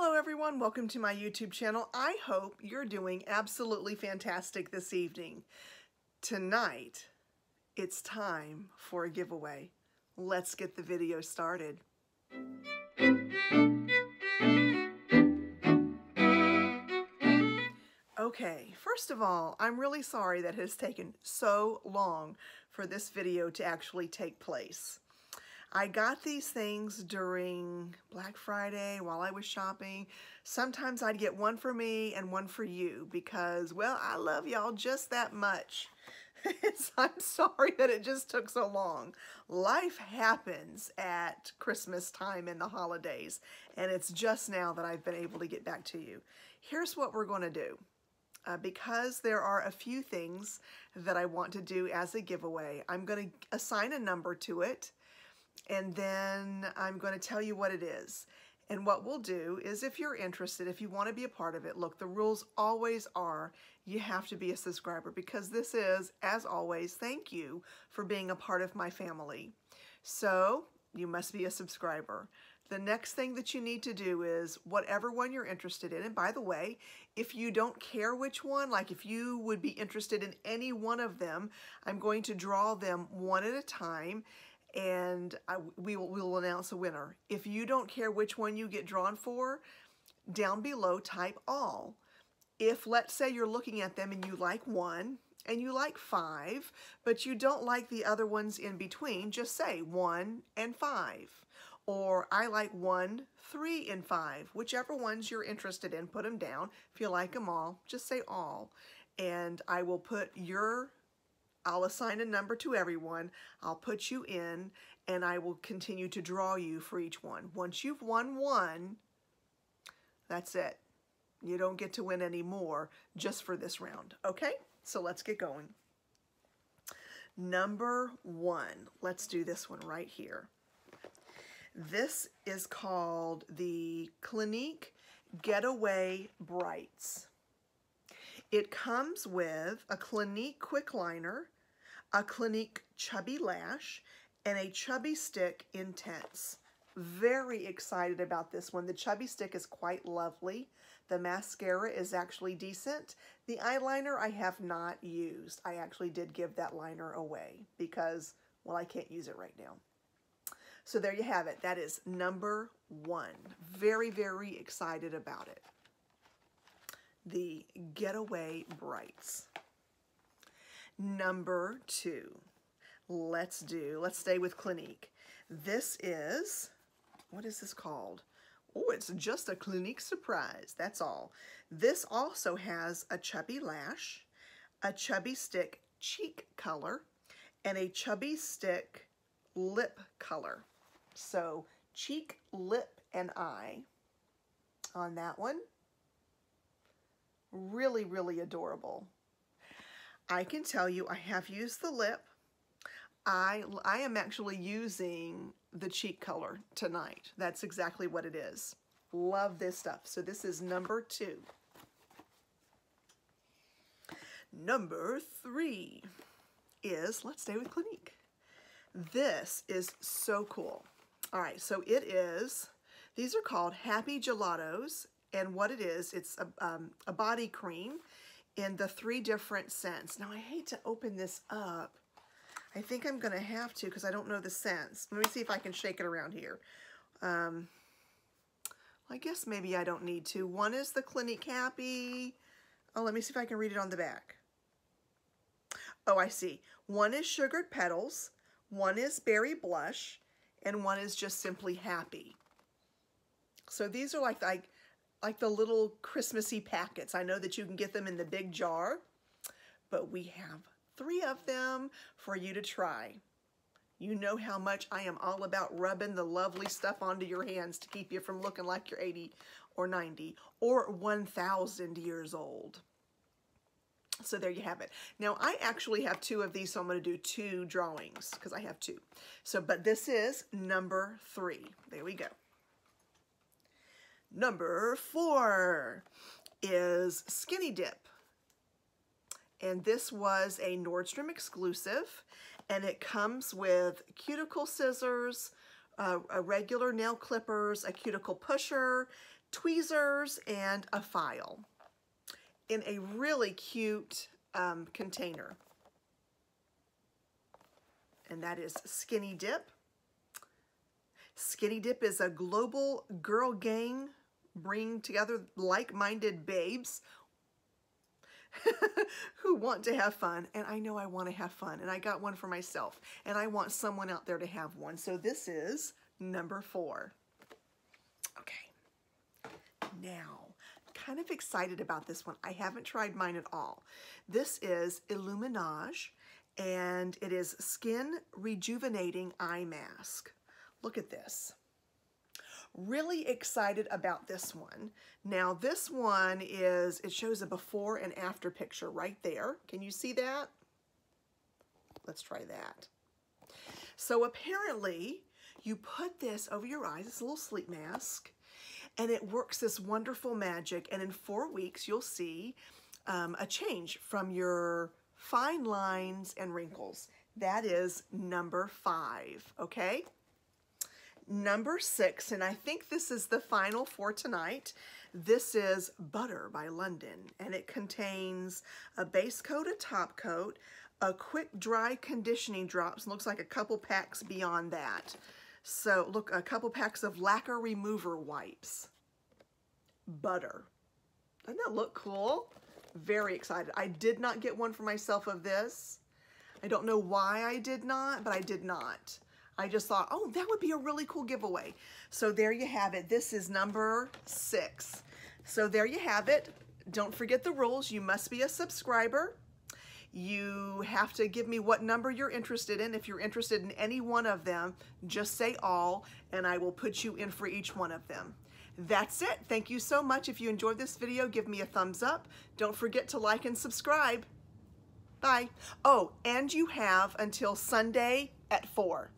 Hello everyone, welcome to my YouTube channel. I hope you're doing absolutely fantastic this evening. Tonight, it's time for a giveaway. Let's get the video started. Okay, first of all, I'm really sorry that it has taken so long for this video to actually take place. I got these things during Black Friday while I was shopping. Sometimes I'd get one for me and one for you because, well, I love y'all just that much. I'm sorry that it just took so long. Life happens at Christmas time and the holidays, and it's just now that I've been able to get back to you. Here's what we're going to do. Because there are a few things that I want to do as a giveaway, I'm going to assign a number to it. And then I'm going to tell you what it is. And what we'll do is, if you're interested, if you want to be a part of it, look, the rules always are you have to be a subscriber, because this is, as always, thank you for being a part of my family. So you must be a subscriber. The next thing that you need to do is whatever one you're interested in. And by the way, if you don't care which one, like if you would be interested in any one of them, I'm going to draw them one at a time. And we will announce a winner. If you don't care which one you get drawn for, down below type all. If, let's say, you're looking at them and you like one and you like 5, but you don't like the other ones in between, just say 1 and 5. Or I like 1, 3, and 5. Whichever ones you're interested in, put them down. If you like them all, just say all. And I will put I'll assign a number to everyone, I'll put you in, and I will continue to draw you for each one. Once you've won one, that's it. You don't get to win any more just for this round, okay? So let's get going. Number 1, let's do this one right here. This is called the Clinique Getaway Brights. It comes with a Clinique Quick Liner, a Clinique Chubby Lash, and a Chubby Stick Intense. Very excited about this one. The Chubby Stick is quite lovely. The mascara is actually decent. The eyeliner I have not used. I actually did give that liner away because, well, I can't use it right now. So there you have it. That is number 1. Very, very excited about it. The Getaway Brights. Number 2, let's stay with Clinique. This is, what is this called? Oh, it's just a Clinique surprise, that's all. This also has a Chubby Lash, a Chubby Stick cheek color, and a Chubby Stick lip color. So cheek, lip, and eye on that one. Really, really adorable. I can tell you I have used the lip. I am actually using the cheek color tonight. That's exactly what it is. Love this stuff. So this is number 2. Number 3 is, let's stay with Clinique. This is so cool. All right, so it is, these are called Happy Gelatos. And what it is, it's a body cream in the 3 different scents. Now, I hate to open this up. I think I'm going to have to because I don't know the scents. Let me see if I can shake it around here. I guess maybe I don't need to. One is the Clinique Happy. Oh, let me see if I can read it on the back. Oh, I see. One is Sugared Petals, one is Berry Blush, and one is just simply Happy. So these are like the little Christmassy packets. I know that you can get them in the big jar, but we have 3 of them for you to try. You know how much I am all about rubbing the lovely stuff onto your hands to keep you from looking like you're 80 or 90 or 1,000 years old. So there you have it. Now, I actually have 2 of these, so I'm going to do 2 drawings because I have 2. So, but this is number 3. There we go. Number 4 is Skinny Dip. And this was a Nordstrom exclusive. And it comes with cuticle scissors, regular nail clippers, a cuticle pusher, tweezers, and a file in a really cute container. And that is Skinny Dip. Skinny Dip is a global girl gang, bring together like-minded babes who want to have fun. And I know I want to have fun, and I got one for myself, and I want someone out there to have one. So this is number 4. Okay, now, kind of excited about this one. I haven't tried mine at all. This is Iluminage, and it is Skin Rejuvenating Eye Mask. Look at this. Really excited about this one. Now this one is, it shows a before and after picture right there. Can you see that? Let's try that. So apparently you put this over your eyes, it's a little sleep mask, and it works this wonderful magic, and in 4 weeks you'll see a change from your fine lines and wrinkles. That is number 5, okay? Number 6, and I think this is the final for tonight. This is Butter by London, and it contains a base coat, a top coat, a quick dry conditioning drops, and looks like a couple packs beyond that. So look, a couple packs of lacquer remover wipes. Butter. Doesn't that look cool? Very excited. I did not get one for myself of this. I don't know why I did not, but I did not. I just thought, oh, that would be a really cool giveaway. So there you have it. This is number 6. So there you have it. Don't forget the rules. You must be a subscriber. You have to give me what number you're interested in. If you're interested in any one of them, just say all, and I will put you in for each one of them. That's it. Thank you so much. If you enjoyed this video, give me a thumbs up. Don't forget to like and subscribe. Bye. Oh, and you have until Sunday at 4.